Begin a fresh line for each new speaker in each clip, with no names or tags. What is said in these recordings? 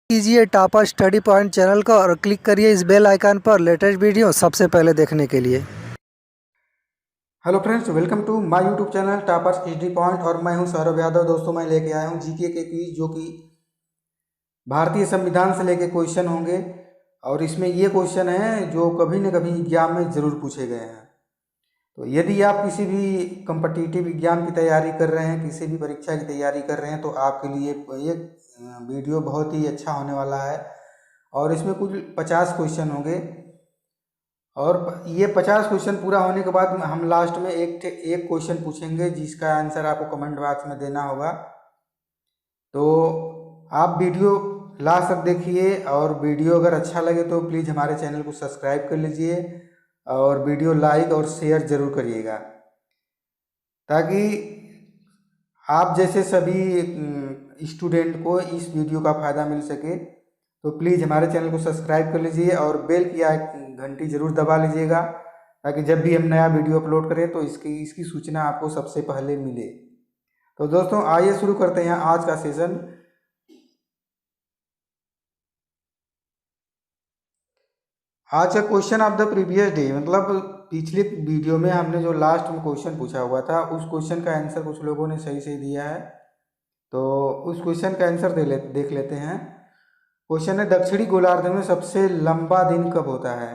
कीजिए टापा study point channel को और क्लिक करिए इस बेल आइकन पर लेटेस्ट वीडियो सबसे पहले देखने के लिए।
Hello friends, welcome to my YouTube channel toppers history point और मैं हूं सौरभ यादव। दोस्तों, मैं लेके आया हूं जीके के क्विज जो कि भारतीय संविधान से लेके क्वेश्चन होंगे और इसमें ये क्वेश्चन है जो कभी न कभी एग्जाम में ज़रूर पूछे गए हैं। तो यदि आप किसी भी कम्पिटिटिव एग्जाम की तैयारी कर रहे हैं, किसी भी परीक्षा की तैयारी कर रहे हैं, तो आपके लिए ये वीडियो बहुत ही अच्छा होने वाला है। और इसमें कुल 50 क्वेश्चन होंगे और ये 50 क्वेश्चन पूरा होने के बाद हम लास्ट में एक क्वेश्चन पूछेंगे जिसका आंसर आपको कमेंट बॉक्स में देना होगा। तो आप वीडियो लास्ट तक देखिए और वीडियो अगर अच्छा लगे तो प्लीज़ हमारे चैनल को सब्सक्राइब कर लीजिए और वीडियो लाइक और शेयर ज़रूर करिएगा ताकि आप जैसे सभी स्टूडेंट को इस वीडियो का फ़ायदा मिल सके। तो प्लीज़ हमारे चैनल को सब्सक्राइब कर लीजिए और बेल की घंटी ज़रूर दबा लीजिएगा ताकि जब भी हम नया वीडियो अपलोड करें तो इसकी सूचना आपको सबसे पहले मिले। तो दोस्तों, आइए शुरू करते हैं आज का सेशन। आज का question of the previous day, मतलब पिछले वीडियो में हमने जो लास्ट में क्वेश्चन पूछा हुआ था उस क्वेश्चन का आंसर कुछ लोगों ने सही सही दिया है। तो उस क्वेश्चन का आंसर देख लेते हैं। क्वेश्चन है, दक्षिणी गोलार्ध में सबसे लंबा दिन कब होता है?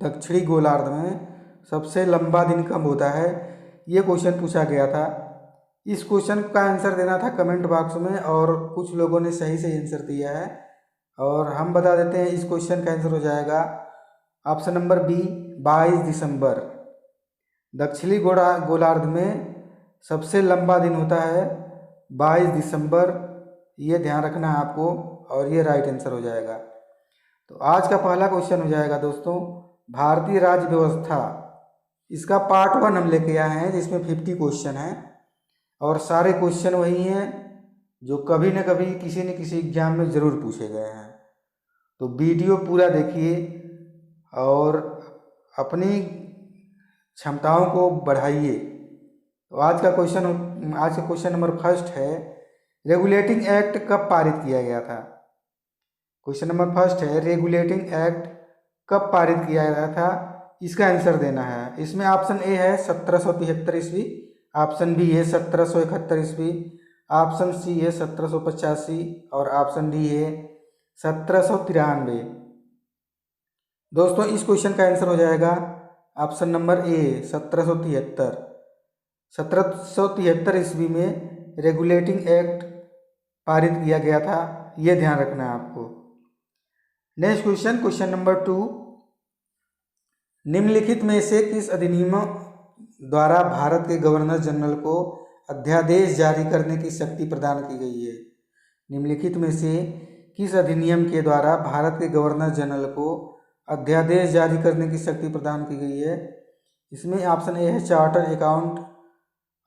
दक्षिणी गोलार्ध में सबसे लंबा दिन कब होता है, ये क्वेश्चन पूछा गया था। इस क्वेश्चन का आंसर देना था कमेंट बॉक्स में और कुछ लोगों ने सही से आंसर दिया है और हम बता देते हैं। इस क्वेश्चन का आंसर हो जाएगा ऑप्शन नंबर बी, 22 दिसंबर। दक्षिणी गोलार्ध में सबसे लंबा दिन होता है 22 दिसंबर, ये ध्यान रखना है आपको और ये राइट आंसर हो जाएगा। तो आज का पहला क्वेश्चन हो जाएगा दोस्तों, भारतीय राज्य व्यवस्था, इसका पार्ट 1 हम लेके आए हैं जिसमें 50 क्वेश्चन हैं और सारे क्वेश्चन वही हैं जो कभी न कभी किसी न किसी एग्जाम में ज़रूर पूछे गए हैं। तो वीडियो पूरा देखिए और अपनी क्षमताओं को बढ़ाइए। तो आज का क्वेश्चन नंबर फर्स्ट है, रेगुलेटिंग एक्ट कब पारित किया गया था? क्वेश्चन नंबर फर्स्ट है, रेगुलेटिंग एक्ट कब पारित किया गया था, इसका आंसर देना है। इसमें ऑप्शन ए है 1773 ईस्वी, ऑप्शन बी है 1771 ईस्वी, ऑप्शन सी है 1785 और ऑप्शन डी है 1793। दोस्तों, इस क्वेश्चन का आंसर हो जाएगा ऑप्शन नंबर ए 1773। 1773 ईस्वी में रेगुलेटिंग एक्ट पारित किया गया था, ये ध्यान रखना है आपको। नेक्स्ट क्वेश्चन, क्वेश्चन नंबर 2, निम्नलिखित में से किस अधिनियम द्वारा भारत के गवर्नर जनरल को अध्यादेश जारी करने की शक्ति प्रदान की गई है? निम्नलिखित में से किस अधिनियम के द्वारा भारत के गवर्नर जनरल को अध्यादेश जारी करने की शक्ति प्रदान की गई है? इसमें ऑप्शन ए है चार्टर अकाउंट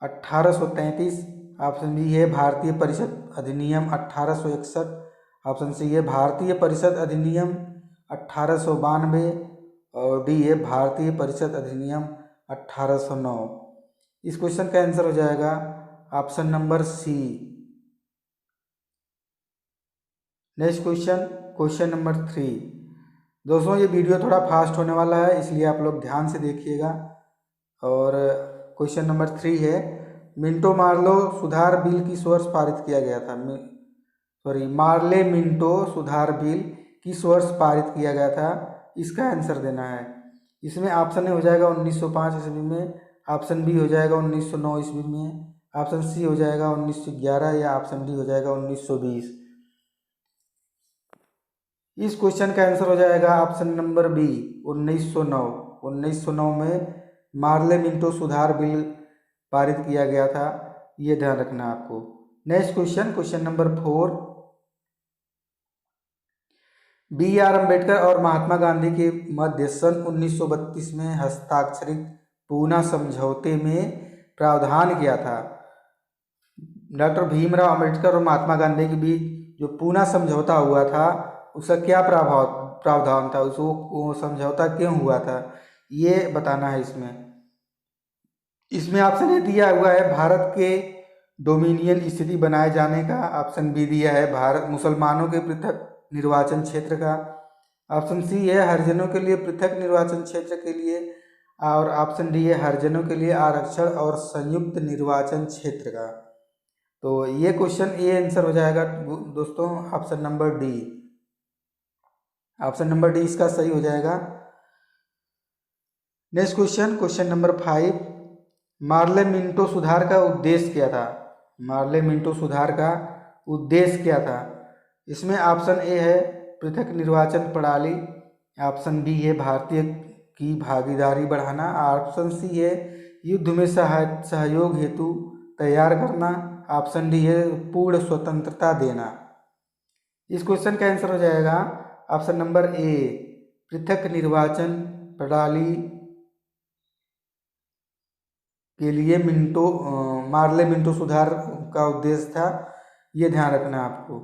1833, ऑप्शन बी है भारतीय परिषद अधिनियम 1861, ऑप्शन सी है भारतीय परिषद अधिनियम 1892 और डी है भारतीय परिषद अधिनियम 1809। इस क्वेश्चन का आंसर हो जाएगा option number C. Next question, question number 3। दोस्तों, ये वीडियो थोड़ा फास्ट होने वाला है इसलिए आप लोग ध्यान से देखिएगा। और क्वेश्चन नंबर 3 है, मिंटो मार्लो सुधार बिल किस वर्ष पारित किया गया था? मार्ले मिंटो सुधार बिल किस वर्ष पारित किया गया था, इसका आंसर देना है। इसमें ऑप्शन ए हो जाएगा 1905 ईस्वी में, ऑप्शन बी हो जाएगा 1909 ईस्वी में, ऑप्शन सी हो जाएगा 1911 या ऑप्शन डी हो जाएगा 1920। इस क्वेश्चन का आंसर हो जाएगा ऑप्शन नंबर बी 1909। 1909 में मार्ले मिंटो सुधार बिल पारित किया गया था, ये ध्यान रखना आपको। Next question, question number 4, B R. Ambedkar और महात्मा गांधी के मध्य सन 1932 में हस्ताक्षरित पूना समझौते में प्रावधान किया था? डॉक्टर भीमराव अम्बेडकर और महात्मा गांधी के बीच जो पूना समझौता हुआ था उसका क्या प्रावधान था, वो समझौता क्यों हुआ था, ये बताना है। इसमें ऑप्शन ए दिया हुआ है, भारत के डोमिनियन स्थिति बनाए जाने का। ऑप्शन बी दिया है भारत मुसलमानों के पृथक निर्वाचन क्षेत्र का। ऑप्शन सी है हरिजनों के लिए पृथक निर्वाचन क्षेत्र के लिए। और ऑप्शन डी है हरिजनों के लिए आरक्षण और संयुक्त निर्वाचन क्षेत्र का। तो ये क्वेश्चन ये आंसर हो जाएगा दोस्तों option number D. Option number D इसका सही हो जाएगा। Next question, question number 5, Morley Minto सुधार का उद्देश्य क्या था? मार्ले मिंटो सुधार का उद्देश्य क्या था? इसमें ऑप्शन ए है पृथक निर्वाचन प्रणाली। ऑप्शन बी है भारतीय की भागीदारी बढ़ाना। ऑप्शन सी है युद्ध में सहयोग हेतु तैयार करना। ऑप्शन डी है पूर्ण स्वतंत्रता देना। इस क्वेश्चन का आंसर हो जाएगा ऑप्शन नंबर ए, पृथक निर्वाचन प्रणाली के लिए मार्ले मिंटो सुधार का उद्देश्य था। ये ध्यान रखना आपको।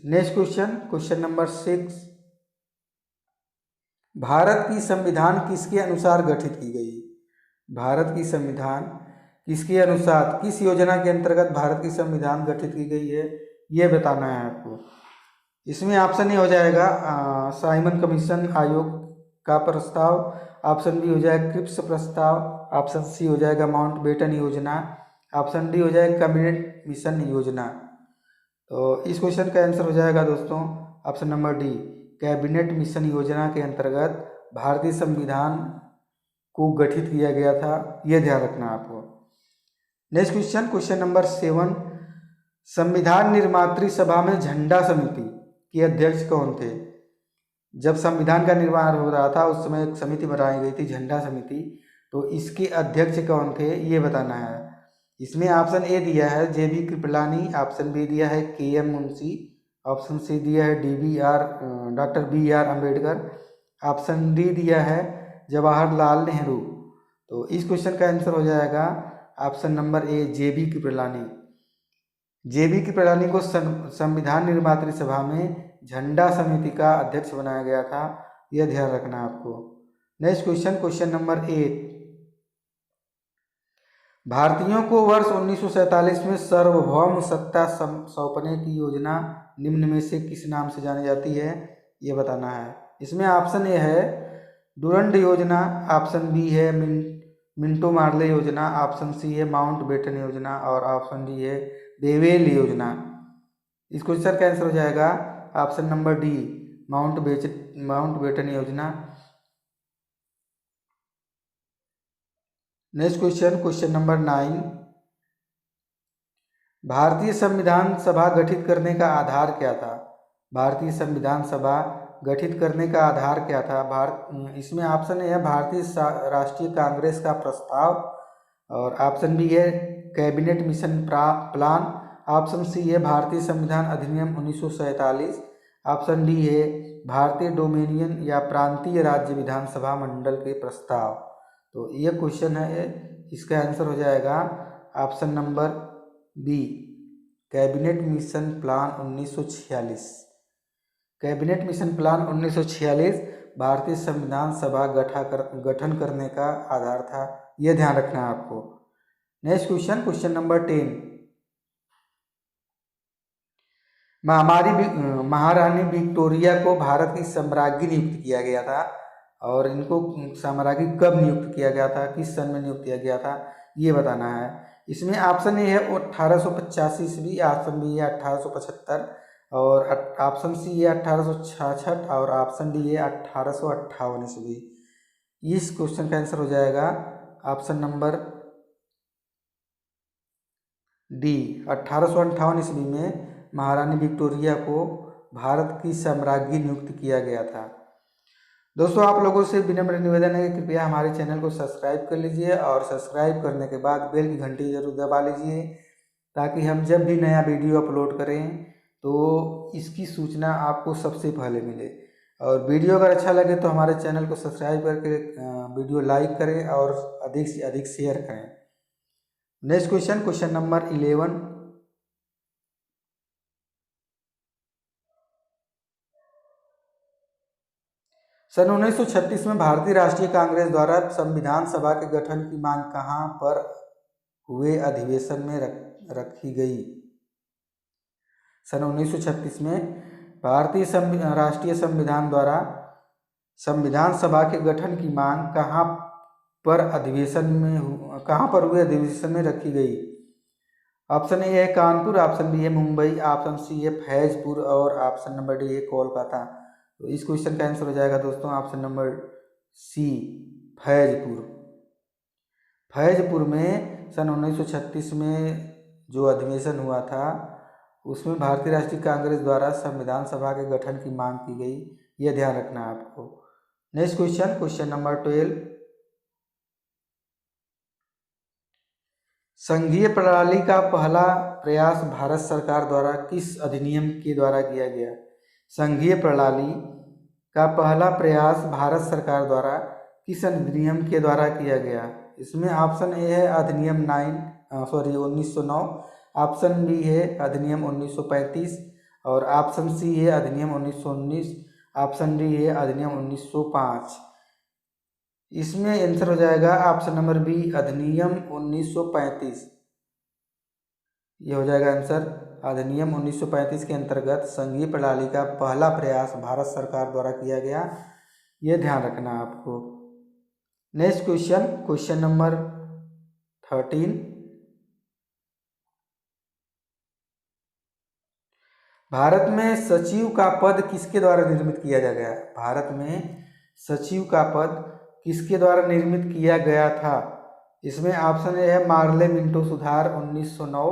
Next question, question number 6, Bharat की संविधान किसके अनुसार गठित की गई? भारत की संविधान किसके अनुसार, किस योजना के अंतर्गत भारत की संविधान गठित की गई है, ये बताना है आपको। इसमें ऑप्शन ए हो जाएगा साइमन कमीशन आयोग का प्रस्ताव। ऑप्शन बी हो जाएगा क्रिप्स प्रस्ताव। ऑप्शन सी हो जाएगा माउंटबेटन योजना। ऑप्शन डी हो जाएगा कैबिनेट मिशन योजना। तो इस क्वेश्चन का आंसर हो जाएगा दोस्तों option number D, cabinet mission योजना के अंतर्गत भारतीय संविधान को गठित किया गया था। ये ध्यान रखना आपको। नेक्स्ट क्वेश्चन, क्वेश्चन नंबर 7, संविधान निर्मात्री सभा में झंडा समिति के अध्यक्ष कौन थे? जब संविधान का निर्माण हो रहा था उस समय एक समिति बनाई गई थी, झंडा समिति। तो इसके अध्यक्ष कौन थे ये बताना है। इसमें ऑप्शन ए दिया है जेबी कृपलानी। ऑप्शन बी दिया है केएम मुंशी। ऑप्शन सी दिया है doctor B R Ambedkar. Option D दिया है जवाहरलाल नेहरू। तो इस क्वेश्चन का आंसर हो जाएगा ऑप्शन नंबर ए, जेबी कृपलानी। जेबी कृपलानी को संविधान निर्मात्री सभा में झंडा समिति का अध्यक्ष बनाया गया था। यह ध्यान रखना आपको। नेक्स्ट क्वेश्चन, क्वेश्चन नंबर 8, भारतीयों को वर्ष 1947 में सार्वभौम सत्ता सौंपने की योजना निम्न में से किस नाम से जानी जाती है, ये बताना है। इसमें ऑप्शन ए है डुरंड योजना। ऑप्शन बी है मिंटो मार्ले योजना। ऑप्शन सी है माउंटबेटन योजना। और ऑप्शन डी है देवेल योजना। इस क्वेश्चन का आंसर हो जाएगा ऑप्शन नंबर डी, माउंटबेटन योजना। नेक्स्ट क्वेश्चन, क्वेश्चन नंबर 9, भारतीय संविधान सभा गठित करने का आधार क्या था? भारतीय संविधान सभा गठित करने का आधार क्या था? इसमें ऑप्शन ए है भारतीय राष्ट्रीय कांग्रेस का प्रस्ताव। और ऑप्शन बी है cabinet mission plan. Option C है भारतीय संविधान अधिनियम 1947। ऑप्शन डी है भारतीय डोमिनियन या प्रांतीय राज्य विधानसभा मंडल के प्रस्ताव। तो ये क्वेश्चन है, इसका आंसर हो जाएगा option number B, cabinet mission plan 1946। Cabinet mission plan 1946 भारतीय संविधान सभा गठन करने का आधार था। यह ध्यान रखना है आपको। नेक्स्ट क्वेश्चन, क्वेश्चन नंबर 10, महारानी विक्टोरिया को भारत की सम्राज्ञी नियुक्त किया गया था। और इनको साम्राज्ञी कब नियुक्त किया गया था, किस सन में नियुक्त किया गया था, ये बताना है। इसमें ऑप्शन ए है 1885 ईस्वी। ऑप्शन बी है 1875। और ऑप्शन सी है 1866। और ऑप्शन डी है 1858 ईस्वी। इस क्वेश्चन का आंसर हो जाएगा ऑप्शन नंबर डी, 1858 ईस्वी में महारानी विक्टोरिया को भारत की सम्राज्ञी नियुक्त किया गया था। दोस्तों, आप लोगों से विनम्र निवेदन है कि कृपया हमारे चैनल को सब्सक्राइब कर लीजिए और सब्सक्राइब करने के बाद बेल की घंटी जरूर दबा लीजिए, ताकि हम जब भी नया वीडियो अपलोड करें तो इसकी सूचना आपको सबसे पहले मिले। और वीडियो अगर अच्छा लगे तो हमारे चैनल को सब्सक्राइब करके वीडियो लाइक करें और अधिक से अधिक शेयर करें। नेक्स्ट क्वेश्चन, क्वेश्चन नंबर 11, सन 1936 में भारतीय राष्ट्रीय कांग्रेस द्वारा संविधान सभा के गठन की मांग कहाँ पर हुए अधिवेशन में रखी गई। सन 1936 में भारतीय राष्ट्रीय संविधान द्वारा संविधान सभा के गठन की मांग कहाँ पर हुए अधिवेशन में रखी गई। ऑप्शन ए है कानपुर, ऑप्शन बी है मुंबई, ऑप्शन सी है फैजपुर और ऑप्शन नंबर डी है कोलकाता। तो इस क्वेश्चन का आंसर हो जाएगा दोस्तों option number C, Faizpur. Faizpur में सन 1936 में जो अधिवेशन हुआ था उसमें भारतीय राष्ट्रीय कांग्रेस द्वारा संविधान सभा के गठन की मांग की गई। यह ध्यान रखना है आपको। Next question, question number 12। संघीय प्रणाली का पहला प्रयास भारत सरकार द्वारा किस अधिनियम के द्वारा किया गया। संघीय प्रणाली का पहला प्रयास भारत सरकार द्वारा किस अधिनियम के द्वारा किया गया। इसमें ऑप्शन ए है अधिनियम 1909, ऑप्शन बी है अधिनियम 1935 और ऑप्शन सी है अधिनियम 1919, ऑप्शन डी है अधिनियम 1905। इसमें आंसर हो जाएगा ऑप्शन नंबर बी, अधिनियम 1935। ये हो जाएगा आंसर। अधिनियम 1935 के अंतर्गत संघीय प्रणाली का पहला प्रयास भारत सरकार द्वारा किया गया। ये ध्यान रखना है आपको। Next question, question number 13। Bharat में सचिव का पद किसके द्वारा निर्मित किया गया। भारत में सचिव का पद किसके द्वारा निर्मित किया गया था। इसमें ऑप्शन ए है मार्ले मिंटो सुधार 1909,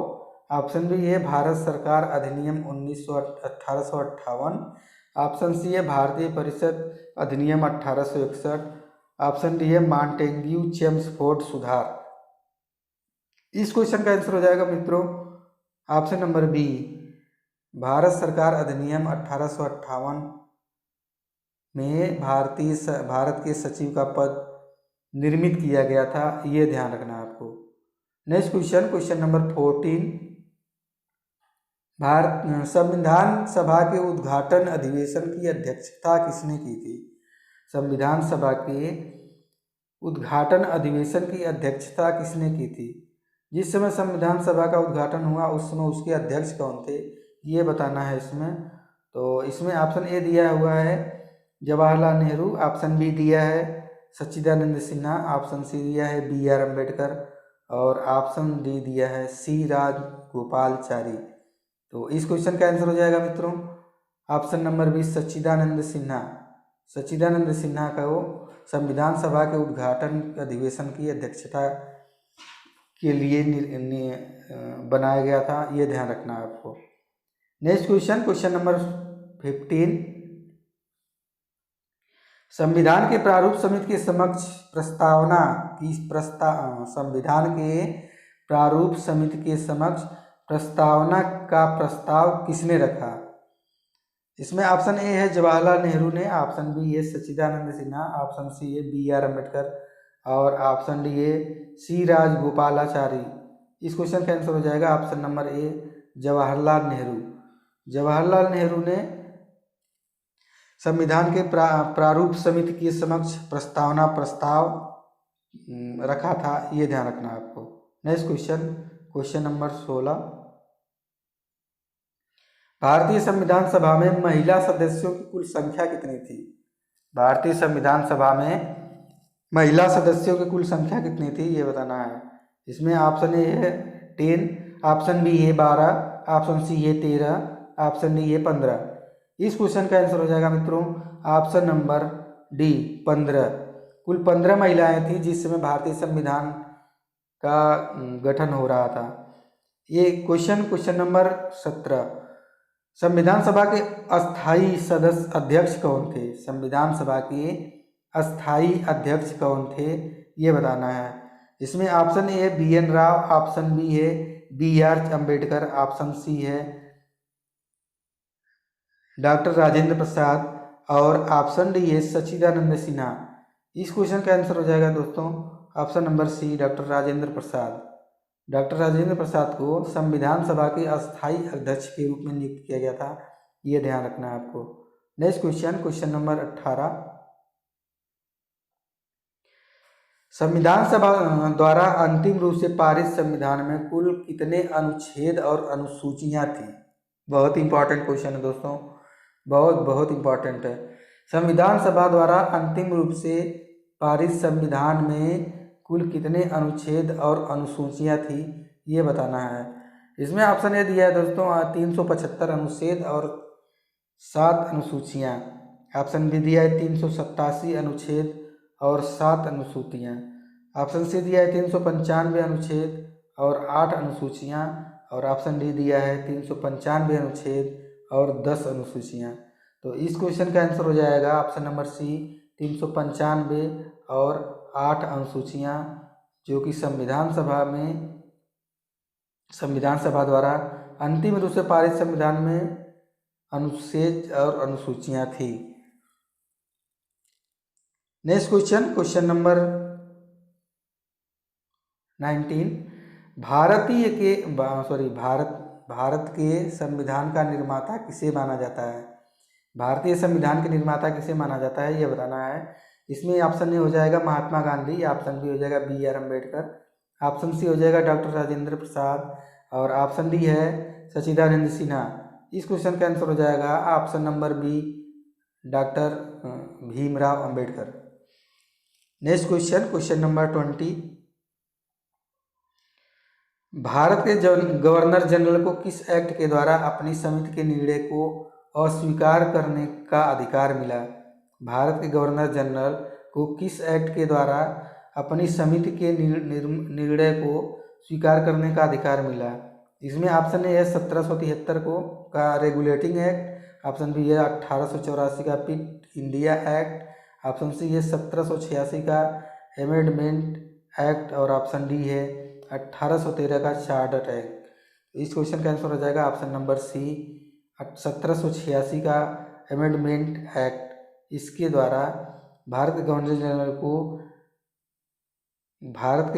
ऑप्शन बी है भारत सरकार अधिनियम 1858, ऑप्शन सी है भारतीय परिषद अधिनियम 1861, ऑप्शन डी है मॉन्टेग्यू चेम्सफोर्ड सुधार। इस क्वेश्चन का आंसर हो जाएगा मित्रों ऑप्शन नंबर बी, भारत सरकार अधिनियम 1858 में भारत के सचिव का पद निर्मित किया गया था। ये ध्यान रखना है आपको। Next question, question number 14। Bharat संविधान सभा के उद्घाटन अधिवेशन की अध्यक्षता किसने की थी। संविधान सभा के उद्घाटन अधिवेशन की अध्यक्षता किसने की थी। जिस समय संविधान सभा का उद्घाटन हुआ उस समय उसके अध्यक्ष कौन थे, ये बताना है इसमें। तो इसमें ऑप्शन ए दिया हुआ है जवाहरलाल नेहरू, ऑप्शन बी दिया है सच्चिदानंद सिन्हा, ऑप्शन सी दिया है बी आर अम्बेडकर और ऑप्शन डी दिया है सी राजगोपालाचारी। तो इस क्वेश्चन का आंसर हो जाएगा मित्रों ऑप्शन नंबर बी, सच्चिदानंद सिन्हा। सच्चिदानंद सिन्हा को संविधान सभा के उद्घाटन अधिवेशन की अध्यक्षता के लिए बनाया गया था। ये ध्यान रखना है आपको। Next question, question number 15। संविधान के प्रारूप समिति के समक्ष संविधान के प्रारूप समिति के समक्ष प्रस्तावना का प्रस्ताव किसने रखा। इसमें ऑप्शन ए है जवाहरलाल नेहरू ने, ऑप्शन बी है सच्चिदानंद सिन्हा, ऑप्शन सी है बी आर अम्बेडकर और ऑप्शन डी है सी राजगोपालाचारी। इस क्वेश्चन का आंसर हो जाएगा option number A, Jawaharlal Nehru. Jawaharlal Nehru ने संविधान के प्रारूप समिति के समक्ष प्रस्ताव रखा था। ये ध्यान रखना है आपको। Next question, question number 16। भारतीय संविधान सभा में महिला सदस्यों की कुल संख्या कितनी थी। भारतीय संविधान सभा में महिला सदस्यों की कुल संख्या कितनी थी ये बताना है। इसमें ऑप्शन ए है 10, ऑप्शन बी है 12, ऑप्शन सी है 13, ऑप्शन डी है 15। इस क्वेश्चन का आंसर हो जाएगा मित्रों ऑप्शन नंबर डी, 15। कुल 15 महिलाएं थी जिस समय भारतीय संविधान का गठन हो रहा था। ये क्वेश्चन नंबर 17। संविधान सभा के अस्थाई सदस्य अध्यक्ष कौन थे। संविधान सभा के अस्थाई अध्यक्ष कौन थे ये बताना है। इसमें ऑप्शन ए है B N Rao, option B है B R Ambedkar, option C है डॉक्टर राजेंद्र प्रसाद और ऑप्शन डी है सच्चिदानंद सिन्हा। इस क्वेश्चन का आंसर हो जाएगा दोस्तों option number C, doctor Rajendra Prasad. Doctor Rajendra Prasad को संविधान सभा के अस्थाई अध्यक्ष के रूप में नियुक्त किया गया था। ये ध्यान रखना है आपको। Next question, question number 18। संविधान सभा द्वारा अंतिम रूप से पारित संविधान में कुल कितने अनुच्छेद और अनुसूचियां थी? बहुत इंपॉर्टेंट क्वेश्चन है दोस्तों, बहुत बहुत इंपॉर्टेंट है। संविधान सभा द्वारा अंतिम रूप से पारित संविधान में कुल कितने अनुच्छेद और अनुसूचियां थी, ये बताना है। इसमें ऑप्शन ए दिया है दोस्तों 375 अनुच्छेद और 7 अनुसूचियां। ऑप्शन बी दिया है 387 अनुच्छेद और 7 अनुसूचियां। ऑप्शन सी दिया है 395 अनुच्छेद और 8 अनुसूचियां। और ऑप्शन डी दिया है 395 अनुच्छेद और 10 अनुसूचियां। तो इस क्वेश्चन का आंसर हो जाएगा ऑप्शन नंबर सी 395 और 8 अनुसूचियां, जो कि संविधान सभा द्वारा अंतिम रूप से पारित संविधान में अनुच्छेद और अनुसूचियां थी। Next question number 19। भारत के संविधान का निर्माता किसे माना जाता है? भारतीय संविधान के निर्माता किसे माना जाता है, यह बताना है। इसमें ऑप्शन ए हो जाएगा महात्मा गांधी, ऑप्शन बी हो जाएगा B R Ambedkar, option C हो जाएगा डॉक्टर राजेंद्र प्रसाद और ऑप्शन डी है सच्चिदानंद सिन्हा। इस क्वेश्चन का आंसर हो जाएगा option number B doctor Bhimrao Ambedkar. Next question number 20। Bharat के गवर्नर जनरल को किस एक्ट के द्वारा अपनी समिति के निर्णय को अस्वीकार करने का अधिकार मिला? भारत के गवर्नर जनरल को किस एक्ट के द्वारा अपनी समिति के निर्णय को स्वीकार करने का अधिकार मिला? इसमें ऑप्शन ए है 1773 को का रेगुलेटिंग एक्ट, ऑप्शन बी है 1884 का पिट इंडिया एक्ट, ऑप्शन सी है 1786 का अमेंडमेंट एक्ट और ऑप्शन डी है 1813 का चार्टर एक्ट। इस क्वेश्चन का आंसर हो जाएगा ऑप्शन नंबर सी 1786 का अमेंडमेंट एक्ट। इसके द्वारा भारत के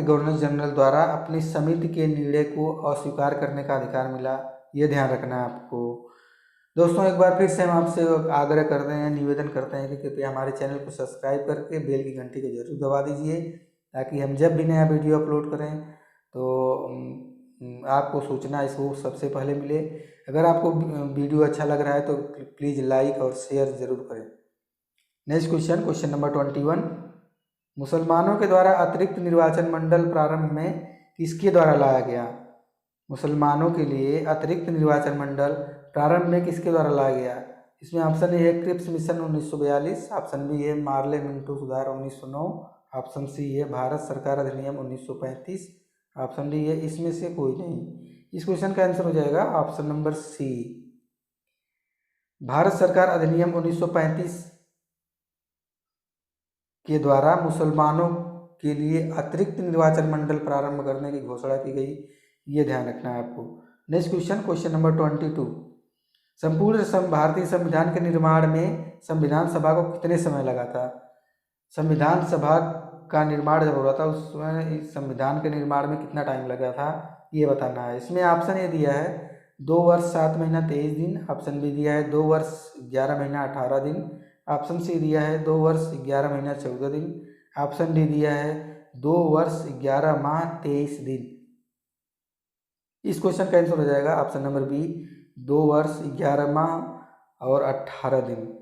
गवर्नर जनरल द्वारा अपनी समिति के निर्णय को अस्वीकार करने का अधिकार मिला। ये ध्यान रखना है आपको। दोस्तों एक बार फिर से हम आपसे आग्रह करते हैं, निवेदन करते हैं कि कृपया हमारे चैनल को सब्सक्राइब करके बेल की घंटी को जरूर दबा दीजिए, ताकि हम जब भी नया वीडियो अपलोड करें तो आपको सूचना इसको सबसे पहले मिले। अगर आपको वीडियो अच्छा लग रहा है तो प्लीज़ लाइक और शेयर ज़रूर करें। Next question number 21। मुसलमानों के द्वारा अतिरिक्त निर्वाचन मंडल प्रारंभ में किसके द्वारा लाया गया? मुसलमानों के लिए अतिरिक्त निर्वाचन मंडल प्रारंभ में किसके द्वारा लाया गया? इसमें ऑप्शन ए है क्रिप्स मिशन 1942, ऑप्शन बी है मार्ले मिंटो सुधार 1909, ऑप्शन सी है भारत सरकार अधिनियम 1935, ऑप्शन डी है इसमें से कोई नहीं। इस क्वेश्चन का आंसर हो जाएगा ऑप्शन नंबर सी भारत सरकार अधिनियम 1935 के द्वारा मुसलमानों के लिए अतिरिक्त निर्वाचन मंडल प्रारंभ करने की घोषणा की गई। ये ध्यान रखना है आपको। Next question number 22। संपूर्ण भारतीय संविधान के निर्माण में संविधान सभा को कितने समय लगा था? संविधान सभा का निर्माण जब हो रहा था उस समय संविधान के निर्माण में कितना टाइम लगा था, ये बताना है। इसमें ऑप्शन ए दिया है 2 वर्ष 7 महीना 23 दिन, ऑप्शन बी दिया है 2 वर्ष 11 महीना 18 दिन, ऑप्शन सी दिया है 2 वर्ष 11 महीना 14 दिन, ऑप्शन डी दिया है 2 वर्ष 11 माह 23 दिन। इस क्वेश्चन का आंसर हो जाएगा ऑप्शन नंबर बी 2 वर्ष 11 माह और 18 दिन।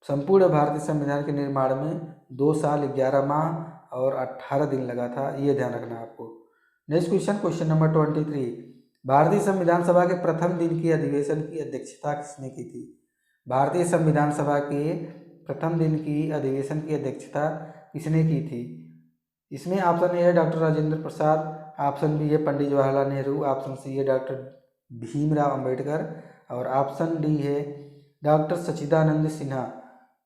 संपूर्ण भारतीय संविधान के निर्माण में 2 साल 11 माह और 18 दिन लगा था। ये ध्यान रखना आपको। Next question number 23। भारतीय संविधान सभा के प्रथम दिन की अधिवेशन की अध्यक्षता किसने की थी? भारतीय संविधान सभा के प्रथम दिन की अधिवेशन की अध्यक्षता किसने की थी? इसमें ऑप्शन ए है डॉक्टर राजेंद्र प्रसाद, ऑप्शन बी है पंडित जवाहरलाल नेहरू, ऑप्शन सी है डॉक्टर भीमराव अम्बेडकर और ऑप्शन डी है डॉक्टर सच्चिदानंद सिन्हा।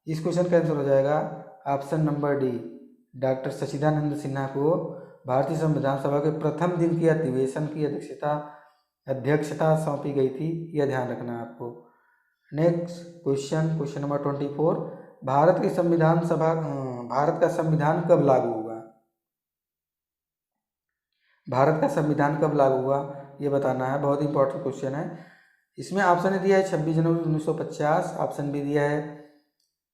इस क्वेश्चन का आंसर हो जाएगा ऑप्शन नंबर डी डॉक्टर सच्चिदानंद सिन्हा को भारतीय संविधान सभा के प्रथम दिन की अधिवेशन की अध्यक्षता सौंपी गई थी। यह ध्यान रखना है आपको। Next question number 24। भारत का संविधान कब लागू हुआ? भारत का संविधान कब लागू हुआ ये बताना है। बहुत इंपॉर्टेंट क्वेश्चन है। इसमें ऑप्शन ए दिया है 26 जनवरी 1950, ऑप्शन बी दिया है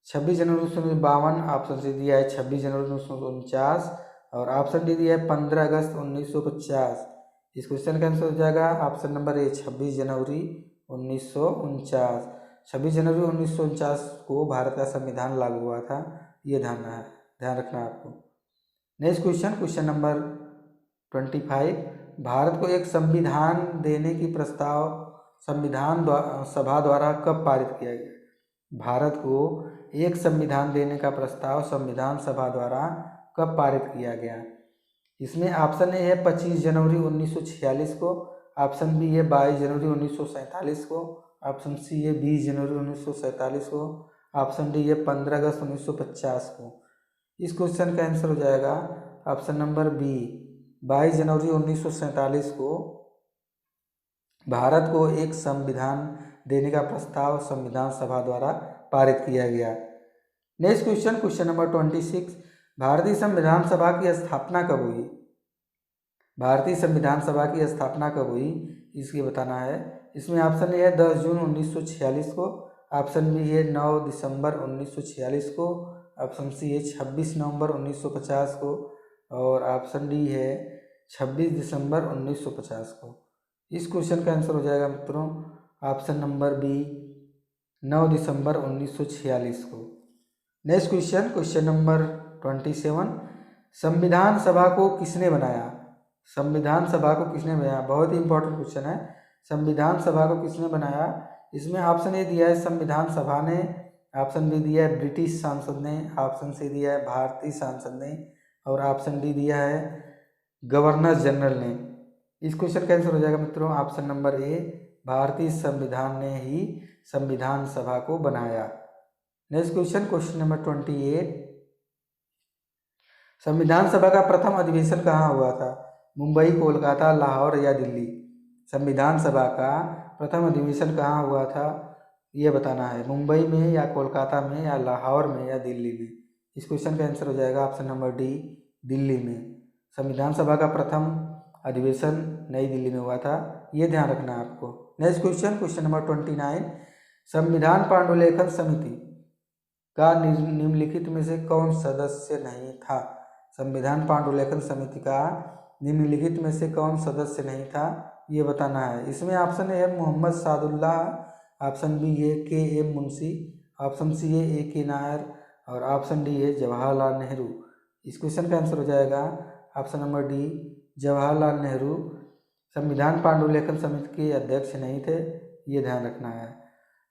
26 जनवरी 1952, ऑप्शन सी दिया है 26 जनवरी 1949 और ऑप्शन डी दिया है 15 अगस्त 1950। इस क्वेश्चन का आंसर हो जाएगा ऑप्शन नंबर ए 26 जनवरी 1949। 26 जनवरी 1949 को भारत का संविधान लागू हुआ था। ये ध्यान रखना है आपको। Next question number 25। भारत को एक संविधान देने की प्रस्ताव संविधान सभा द्वारा कब पारित किया गया? भारत को एक संविधान देने का प्रस्ताव संविधान सभा द्वारा कब पारित किया गया? इसमें ऑप्शन ए है 25 जनवरी 1946 को, ऑप्शन बी है 22 जनवरी 1947 को, ऑप्शन सी है 20 जनवरी 1947 को, ऑप्शन डी है 15 अगस्त 1950 को। इस क्वेश्चन का आंसर हो जाएगा ऑप्शन नंबर बी 22 जनवरी 1947 को भारत को एक संविधान देने का प्रस्ताव संविधान सभा द्वारा पारित किया गया। Next question number 26। भारतीय संविधान सभा की स्थापना कब हुई? भारतीय संविधान सभा की स्थापना कब हुई, इसके बताना है। इसमें ऑप्शन ए है 10 जून 1946 को, ऑप्शन बी है 9 दिसंबर 1946 को, ऑप्शन सी है 26 नवंबर 1950 को, और ऑप्शन डी है 26 दिसंबर 1950 को। इस क्वेश्चन का आंसर हो जाएगा मित्रों ऑप्शन नंबर बी 9 दिसंबर 1946 को। Next question number 27। संविधान सभा को किसने बनाया? संविधान सभा को किसने बनाया? बहुत ही इंपॉर्टेंट क्वेश्चन है। संविधान सभा को किसने बनाया? इसमें ऑप्शन ए दिया है संविधान सभा ने, ऑप्शन बी दिया है ब्रिटिश सांसद ने, ऑप्शन सी दिया है भारतीय सांसद ने, और ऑप्शन डी दिया है गवर्नर जनरल ने। इस क्वेश्चन का आंसर हो जाएगा मित्रों ऑप्शन नंबर ए भारतीय संविधान ने ही संविधान सभा को बनाया। Next question number 28। संविधान सभा का प्रथम अधिवेशन कहाँ हुआ था? मुंबई, कोलकाता, लाहौर या दिल्ली? संविधान सभा का प्रथम अधिवेशन कहाँ हुआ था, ये बताना है। मुंबई में या कोलकाता में या लाहौर में या दिल्ली में? इस क्वेश्चन का आंसर हो जाएगा ऑप्शन नंबर डी दिल्ली में। संविधान सभा का प्रथम अधिवेशन नई दिल्ली में हुआ था, ये ध्यान रखना है आपको। Next question number 29। संविधान पांडुलेखन समिति का निम्नलिखित में से कौन सदस्य नहीं था? संविधान पांडुलेखन समिति का निम्नलिखित में से कौन सदस्य नहीं था, ये बताना है। इसमें ऑप्शन ए है मोहम्मद सादुल्लाह, ऑप्शन बी है के.एम. मुंशी, ऑप्शन सी है ए.के. नायर, और ऑप्शन डी है जवाहरलाल नेहरू। इस क्वेश्चन का आंसर हो जाएगा option number D Jawaharlal Nehru संविधान पांडुलेखन समिति के अध्यक्ष नहीं थे, ये ध्यान रखना है।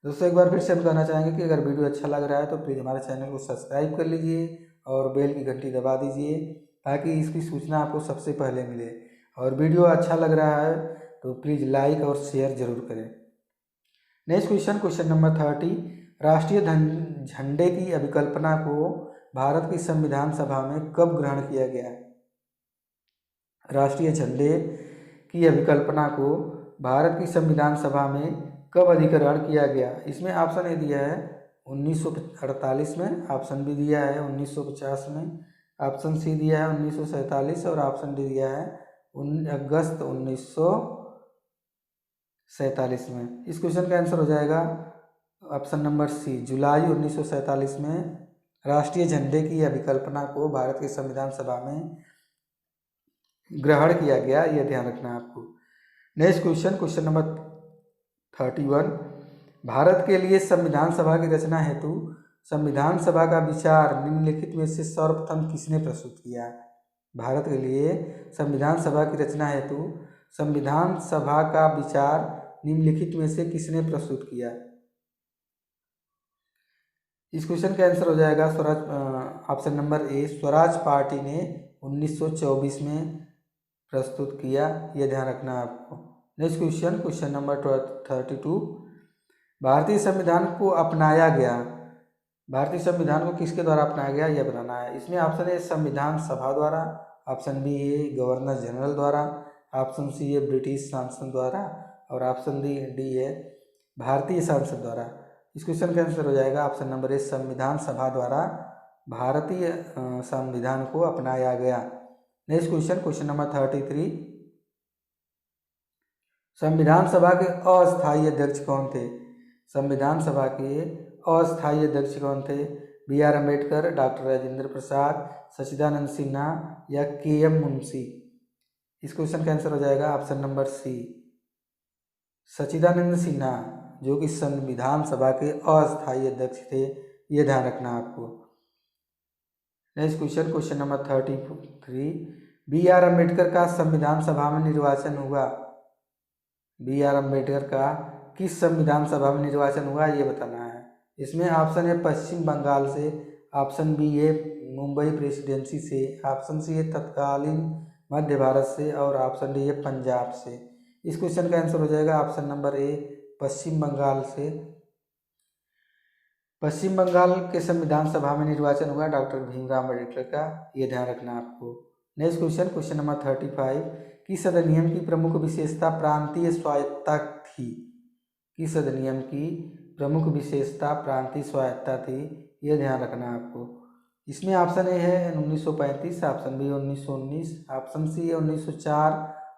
दोस्तों एक बार फिर से हम कहना चाहेंगे कि अगर वीडियो अच्छा लग रहा है तो प्लीज़ हमारे चैनल को सब्सक्राइब कर लीजिए और बेल की घंटी दबा दीजिए ताकि इसकी सूचना आपको सबसे पहले मिले। और वीडियो अच्छा लग रहा है तो प्लीज़ लाइक और शेयर जरूर करें। Next question number 30। राष्ट्रीय झंडे की अभिकल्पना को भारत की संविधान सभा में कब ग्रहण किया गया? राष्ट्रीय झंडे की अभिकल्पना को भारत की संविधान सभा में कब अधिग्रहण किया गया? इसमें ऑप्शन ए दिया है 1948 में, ऑप्शन बी दिया है 1950 में, ऑप्शन सी दिया है 1947 और ऑप्शन डी दिया है अगस्त 1947 में। इस क्वेश्चन का आंसर हो जाएगा ऑप्शन नंबर सी जुलाई 1947 में राष्ट्रीय झंडे की अभिकल्पना को भारत की संविधान सभा में ग्रहण किया गया, यह ध्यान रखना है आपको। Next question number 31। भारत के लिए संविधान सभा की रचना हेतु संविधान सभा का विचार निम्नलिखित में से सर्वप्रथम किसने प्रस्तुत किया? भारत के लिए संविधान सभा की रचना हेतु संविधान सभा का विचार निम्नलिखित में से किसने प्रस्तुत किया? इस क्वेश्चन का आंसर हो जाएगा Swaraj option number A Swaraj party ने 1924 में प्रस्तुत किया, यह ध्यान रखना है आपको। Next question number 32। भारतीय संविधान को अपनाया गया, भारतीय संविधान को किसके द्वारा अपनाया गया, यह बताना है। इसमें ऑप्शन ए संविधान सभा द्वारा, ऑप्शन बी है गवर्नर जनरल द्वारा, ऑप्शन सी है ब्रिटिश सांसद द्वारा, और ऑप्शन डी है भारतीय सांसद द्वारा। इस क्वेश्चन का आंसर हो जाएगा ऑप्शन नंबर ए संविधान सभा द्वारा भारतीय संविधान को अपनाया गया। Next question number 33। संविधान सभा के अस्थायी अध्यक्ष कौन थे? संविधान सभा के अस्थायी अध्यक्ष कौन थे? B R Ambedkar, doctor Rajendra Prasad, Sachchidananda Sinha या के एम मुंशी। इस क्वेश्चन का आंसर हो जाएगा ऑप्शन नंबर सी, सच्चिदानंद सिन्हा, जो कि संविधान सभा के अस्थायी अध्यक्ष थे। ये ध्यान रखना आपको। Next question, question number 33, B R Ambedkar का संविधान सभा में निर्वाचन हुआ। बी आर अम्बेडकर का किस संविधान सभा में निर्वाचन हुआ ये बताना है। इसमें ऑप्शन है पश्चिम बंगाल से, ऑप्शन बी है मुंबई प्रेसिडेंसी से, ऑप्शन सी है तत्कालीन मध्य भारत से और ऑप्शन डी है पंजाब से। इस क्वेश्चन का आंसर हो जाएगा ऑप्शन नंबर ए, पश्चिम बंगाल से। पश्चिम बंगाल के संविधान सभा में निर्वाचन हुआ डॉक्टर भीमराव अम्बेडकर का। ये ध्यान रखना आपको। नेक्स्ट क्वेश्चन, क्वेश्चन नंबर 35, किस अधिनियम की प्रमुख विशेषता प्रांतीय स्वायत्तता थी। किस अधिनियम की प्रमुख विशेषता प्रांतीय स्वायत्तता थी, ये ध्यान रखना आपको। इसमें ऑप्शन ए है 1935, ऑप्शन बी 1919, ऑप्शन सी है 1904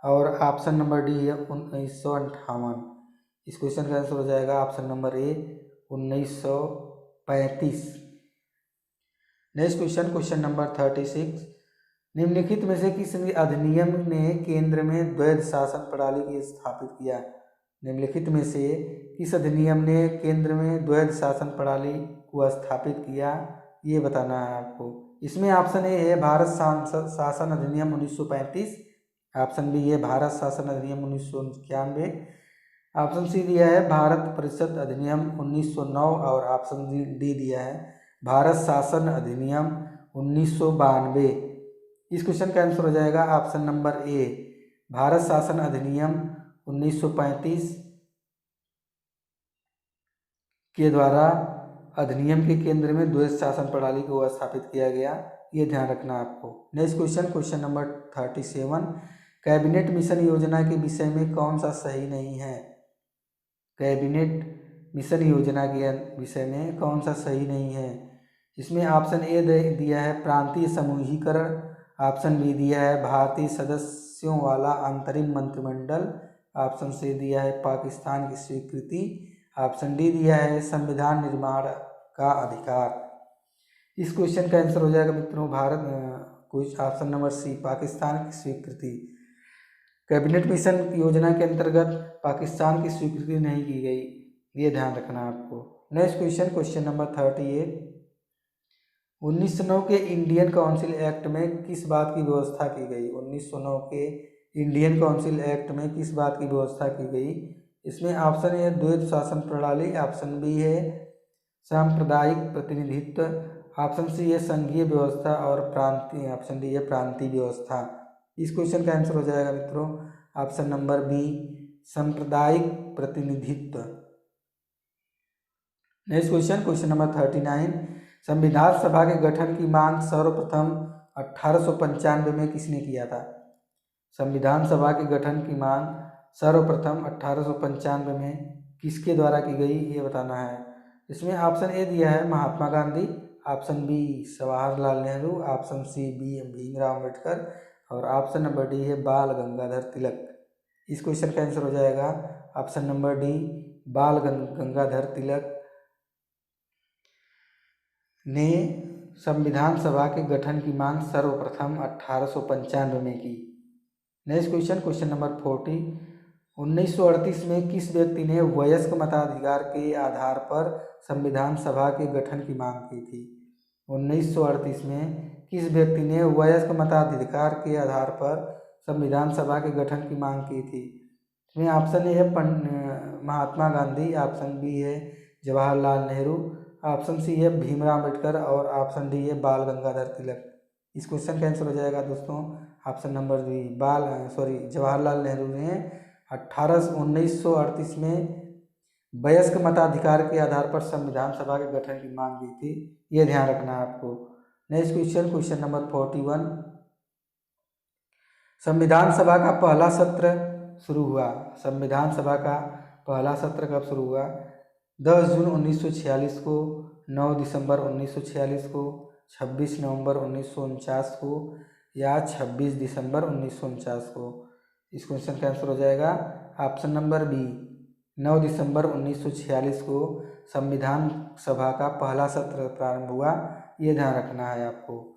और ऑप्शन नंबर डी है 1958। इस क्वेश्चन का आंसर हो जाएगा option number A 1935। Next question, question number 36, निम्नलिखित में से किस अधिनियम ने केंद्र में द्वैध शासन प्रणाली की स्थापित किया। निम्नलिखित में से किस अधिनियम ने केंद्र में द्वैध शासन प्रणाली को स्थापित किया, ये बताना है आपको। इसमें ऑप्शन ए है भारत शासन अधिनियम 1935, ऑप्शन बी है भारत शासन अधिनियम 1991, ऑप्शन सी दिया है भारत परिषद अधिनियम 1909 और ऑप्शन डी दिया है भारत शासन अधिनियम 1992। इस क्वेश्चन का आंसर हो जाएगा ऑप्शन नंबर ए, भारत शासन अधिनियम 1935 के द्वारा अधिनियम के केंद्र में द्वैध शासन प्रणाली को स्थापित किया गया। ये ध्यान रखना आपको। Next question, question number 37, cabinet mission योजना के विषय में कौन सा सही नहीं है। कैबिनेट मिशन योजना के विषय में कौन सा सही नहीं है। इसमें ऑप्शन ए दिया है प्रांतीय समूहीकरण, ऑप्शन बी दिया है भारतीय सदस्यों वाला अंतरिम मंत्रिमंडल, ऑप्शन सी दिया है पाकिस्तान की स्वीकृति, ऑप्शन डी दिया है संविधान निर्माण का अधिकार। इस क्वेश्चन का आंसर हो जाएगा मित्रों कुछ ऑप्शन नंबर सी, पाकिस्तान की स्वीकृति। कैबिनेट मिशन योजना के अंतर्गत पाकिस्तान की स्वीकृति नहीं की गई, ये ध्यान रखना आपको। नेक्स्ट क्वेश्चन, क्वेश्चन नंबर 38, 1909 के इंडियन काउंसिल एक्ट में किस बात की व्यवस्था की गई। 1909 के इंडियन काउंसिल एक्ट में किस बात की व्यवस्था की गई। इसमें ऑप्शन ए द्वैध शासन प्रणाली, ऑप्शन बी है सांप्रदायिक प्रतिनिधित्व, ऑप्शन सी है संघीय व्यवस्था और प्रांतीय, ऑप्शन डी है प्रांतीय व्यवस्था। इस क्वेश्चन का आंसर हो जाएगा मित्रों ऑप्शन नंबर बी, सांप्रदायिक प्रतिनिधित्व। नेक्स्ट क्वेश्चन, क्वेश्चन नंबर 39, संविधान सभा के गठन की मांग सर्वप्रथम 1895 में किसने किया था। संविधान सभा के गठन की मांग सर्वप्रथम 1895 में किसके द्वारा की गई, ये बताना है। इसमें ऑप्शन ए दिया है Mahatma Gandhi, option B Jawaharlal Nehru, option C B Bhimrao Ambedkar और ऑप्शन नंबर डी है बाल गंगाधर तिलक। इस क्वेश्चन का आंसर हो जाएगा ऑप्शन नंबर डी, बाल गंगाधर तिलक ने संविधान सभा के गठन की मांग सर्वप्रथम 1895 में की। नेक्स्ट क्वेश्चन, क्वेश्चन नंबर 40, 1938 में किस व्यक्ति ने वयस्क मताधिकार के आधार पर संविधान सभा के गठन की मांग की थी। 1938 में किस व्यक्ति ने वयस्क मताधिकार के आधार पर संविधान सभा के गठन की मांग की थी। इसमें ऑप्शन ए है महात्मा गांधी, ऑप्शन बी है जवाहरलाल नेहरू, ऑप्शन सी है भीमराव अम्बेडकर और ऑप्शन डी है बाल गंगाधर तिलक। इस क्वेश्चन का आंसर हो जाएगा दोस्तों option number B, Jawaharlal Nehru ने 1938 में वयस्क मताधिकार के आधार पर संविधान सभा के गठन की मांग की थी। ये ध्यान रखना है आपको। नेक्स्ट क्वेश्चन, क्वेश्चन नंबर 41, संविधान सभा का पहला सत्र शुरू हुआ। संविधान सभा का पहला सत्र कब शुरू हुआ। 10 जून 1946 को, 9 दिसंबर 1946 को, 26 नवंबर 1949 को या 26 दिसंबर 1949 को। इस क्वेश्चन का आंसर हो जाएगा ऑप्शन नंबर बी, 9 दिसंबर 1946 को संविधान सभा का पहला सत्र प्रारंभ हुआ, ये ध्यान रखना है आपको।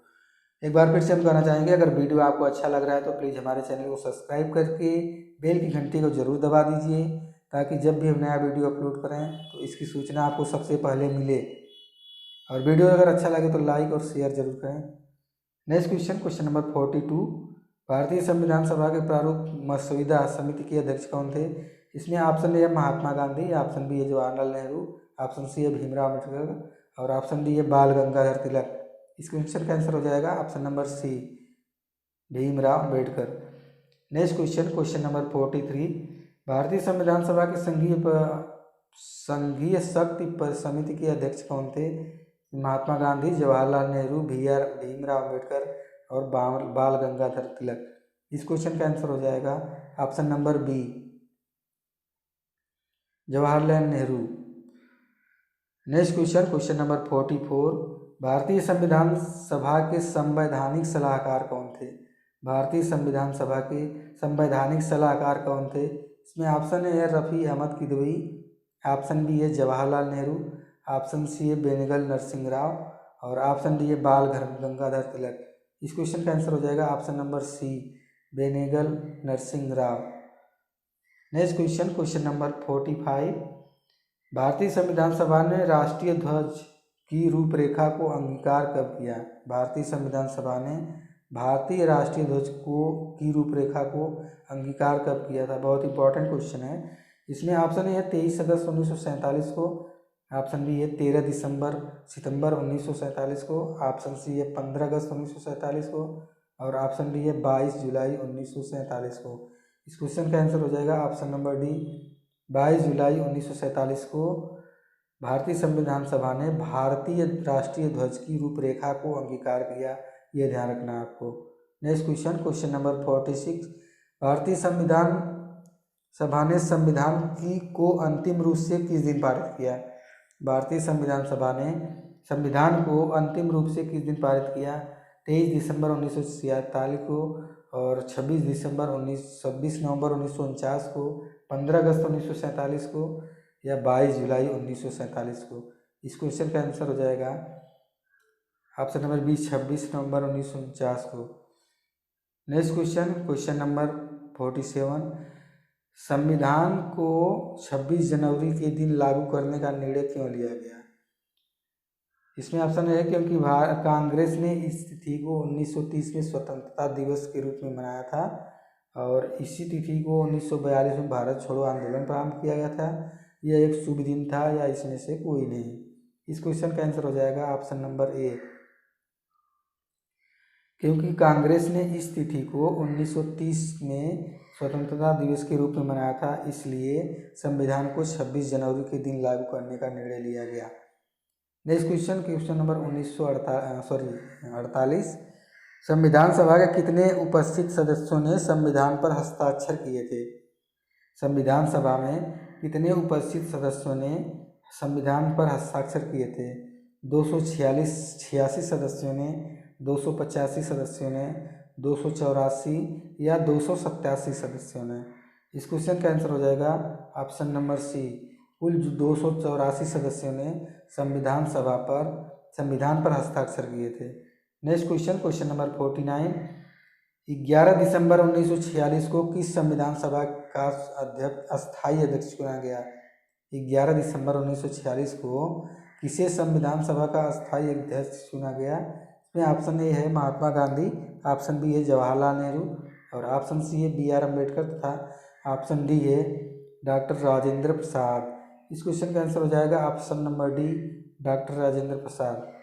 एक बार फिर से हम कहना चाहेंगे, अगर वीडियो आपको अच्छा लग रहा है तो प्लीज़ हमारे चैनल को सब्सक्राइब करके बेल की घंटी को ज़रूर दबा दीजिए, ताकि जब भी हम नया वीडियो अपलोड करें तो इसकी सूचना आपको सबसे पहले मिले। और वीडियो अगर अच्छा लगे तो लाइक और शेयर जरूर करें। नेक्स्ट क्वेश्चन नंबर 42, भारतीय संविधान सभा के प्रारूप मसौदा समिति के अध्यक्ष कौन थे? इसमें ऑप्शन ए है महात्मा गांधी, ऑप्शन बी है जवाहरलाल नेहरू, ऑप्शन सी है भीमराव अम्बेडकर और ऑप्शन डी है बाल गंगाधर तिलक। इस क्वेश्चन का आंसर हो जाएगा option number C, Bhimrao Ambedkar. Next question number 43, भारतीय संविधान सभा के संघीय शक्ति समिति के अध्यक्ष कौन थे? महात्मा गांधी, जवाहरलाल नेहरू, भीमराव अम्बेडकर और बाल गंगाधर तिलक। इस क्वेश्चन का आंसर हो जाएगा option number B, Jawaharlal Nehru. Next question number 44, भारतीय संविधान सभा के संवैधानिक सलाहकार कौन थे? भारतीय संविधान सभा के संवैधानिक सलाहकार कौन थे? इसमें ऑप्शन ए है रफ़ी अहमद किदवई, ऑप्शन बी है जवाहरलाल नेहरू, ऑप्शन सी है बेनेगल नरसिंह राव और ऑप्शन डी है बाल गंगाधर तिलक। इस क्वेश्चन का आंसर हो जाएगा option number C, Benegal Narsingh Rao. Next question number 45, भारतीय संविधान सभा ने राष्ट्रीय ध्वज की रूपरेखा को अंगीकार कब किया? भारतीय संविधान सभा ने भारतीय राष्ट्रीय ध्वज की रूपरेखा को अंगीकार कब किया था? बहुत इंपॉर्टेंट क्वेश्चन है। इसमें ऑप्शन ए है 23 अगस्त 1947 को, ऑप्शन बी है 13 सितंबर 1947 को, ऑप्शन सी है 15 अगस्त 1947 को और ऑप्शन डी है 22 जुलाई 1947 को। इस क्वेश्चन का आंसर हो जाएगा ऑप्शन नंबर डी, 22 जुलाई 1947 को भारतीय संविधान सभा ने भारतीय राष्ट्रीय ध्वज की रूपरेखा को अंगीकार किया, ये ध्यान रखना है आपको। नेक्स्ट क्वेश्चन नंबर 46, भारतीय संविधान सभा ने संविधान को अंतिम रूप से किस दिन पारित किया? भारतीय संविधान सभा ने संविधान को अंतिम रूप से किस दिन पारित किया? 23 दिसंबर 1947 को और 26 नवंबर 1949 को, 15 अगस्त 1947 को या 22 जुलाई 1947 को। इस क्वेश्चन का आंसर हो जाएगा ऑप्शन नंबर बी, 26 नवंबर 1949 को। नेक्स्ट क्वेश्चन नंबर 47, संविधान को 26 जनवरी के दिन लागू करने का निर्णय क्यों लिया गया? इसमें ऑप्शन है क्योंकि कांग्रेस ने इस तिथि को 1930 में स्वतंत्रता दिवस के रूप में मनाया था और इसी तिथि को 1942 में भारत छोड़ो आंदोलन प्रारंभ किया गया था। यह एक शुभ दिन था या इसमें से कोई नहीं। इस क्वेश्चन का आंसर हो जाएगा ऑप्शन नंबर ए, क्योंकि कांग्रेस ने इस तिथि को 1930 में स्वतंत्रता दिवस के रूप में मनाया था, इसलिए संविधान को 26 जनवरी के दिन लागू करने का निर्णय लिया गया। नेक्स्ट क्वेश्चन नंबर 48, संविधान सभा के कितने उपस्थित सदस्यों ने संविधान पर हस्ताक्षर किए थे? संविधान सभा में कितने उपस्थित सदस्यों ने संविधान पर हस्ताक्षर किए थे? 286 सदस्यों ने, 285 सदस्यों ने, 284 या 287 सदस्यों ने। इस क्वेश्चन का आंसर हो जाएगा ऑप्शन नंबर सी, कुल 284 सदस्यों ने संविधान पर हस्ताक्षर किए थे। नेक्स्ट क्वेश्चन नंबर 49, 11 दिसंबर 1946 को किस संविधान सभा का अस्थायी अध्यक्ष चुना गया? 11 दिसंबर 1946 को किसे संविधान सभा का अस्थायी अध्यक्ष चुना गया? इसमें ऑप्शन ए है महात्मा गांधी, ऑप्शन बी है जवाहरलाल नेहरू और ऑप्शन सी है बी आर अम्बेडकर तथा ऑप्शन डी है डॉक्टर राजेंद्र प्रसाद। इस क्वेश्चन का आंसर हो जाएगा option number D, doctor Rajendra Prasad.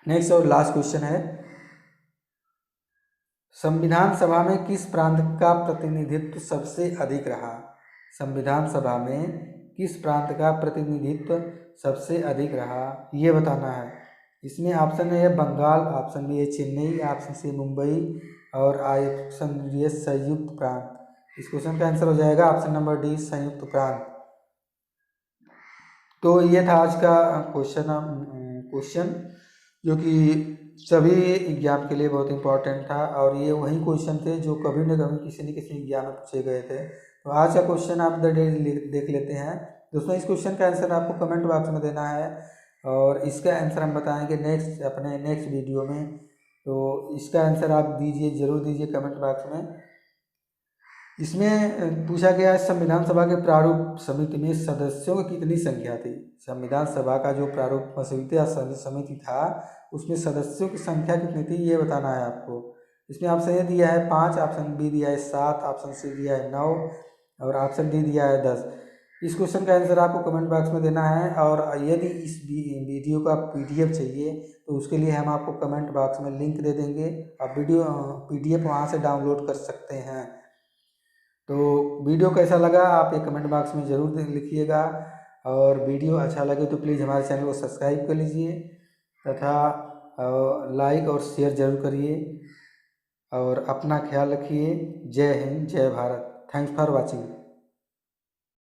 Next और लास्ट क्वेश्चन है, संविधान सभा में किस प्रांत का प्रतिनिधित्व सबसे अधिक रहा? संविधान सभा में किस प्रांत का प्रतिनिधित्व सबसे अधिक रहा, ये बताना है। इसमें ऑप्शन ए है बंगाल, ऑप्शन बी है चेन्नई, ऑप्शन सी मुंबई और ऑप्शन डी है संयुक्त प्रांत। इस क्वेश्चन का आंसर हो जाएगा ऑप्शन नंबर डी, संयुक्त प्रांत। तो ये था आज का क्वेश्चन जो कि सभी एग्जाम के लिए बहुत इंपॉर्टेंट था और ये वही क्वेश्चन थे जो कभी न कभी किसी न किसी एग्जाम में पूछे गए थे। तो आज का क्वेश्चन आप देख लेते हैं। दोस्तों इस क्वेश्चन का आंसर आपको कमेंट बॉक्स में देना है और इसका आंसर हम बताएंगे अपने नेक्स्ट वीडियो में। तो इसका आंसर आप दीजिए, ज़रूर दीजिए कमेंट बॉक्स में। इसमें पूछा गया है संविधान सभा के प्रारूप समिति में सदस्यों की कितनी संख्या थी। संविधान सभा का जो प्रारूप समिति था उसमें सदस्यों की संख्या कितनी थी ये बताना है आपको। इसमें ऑप्शन ए दिया है 5, ऑप्शन बी दिया है 7, ऑप्शन सी दिया है 9 और ऑप्शन डी दिया है 10। इस क्वेश्चन का आंसर आपको कमेंट बॉक्स में देना है। और यदि इस वीडियो का PDF चाहिए तो उसके लिए हम आपको कमेंट बॉक्स में लिंक दे देंगे। आप PDF वहाँ से डाउनलोड कर सकते हैं। तो वीडियो कैसा लगा आप ये कमेंट बॉक्स में ज़रूर लिखिएगा और वीडियो अच्छा लगे तो प्लीज़ हमारे चैनल को सब्सक्राइब कर लीजिए तथा लाइक और शेयर ज़रूर करिए और अपना ख्याल रखिए। जय हिंद, जय भारत। Thanks for watching.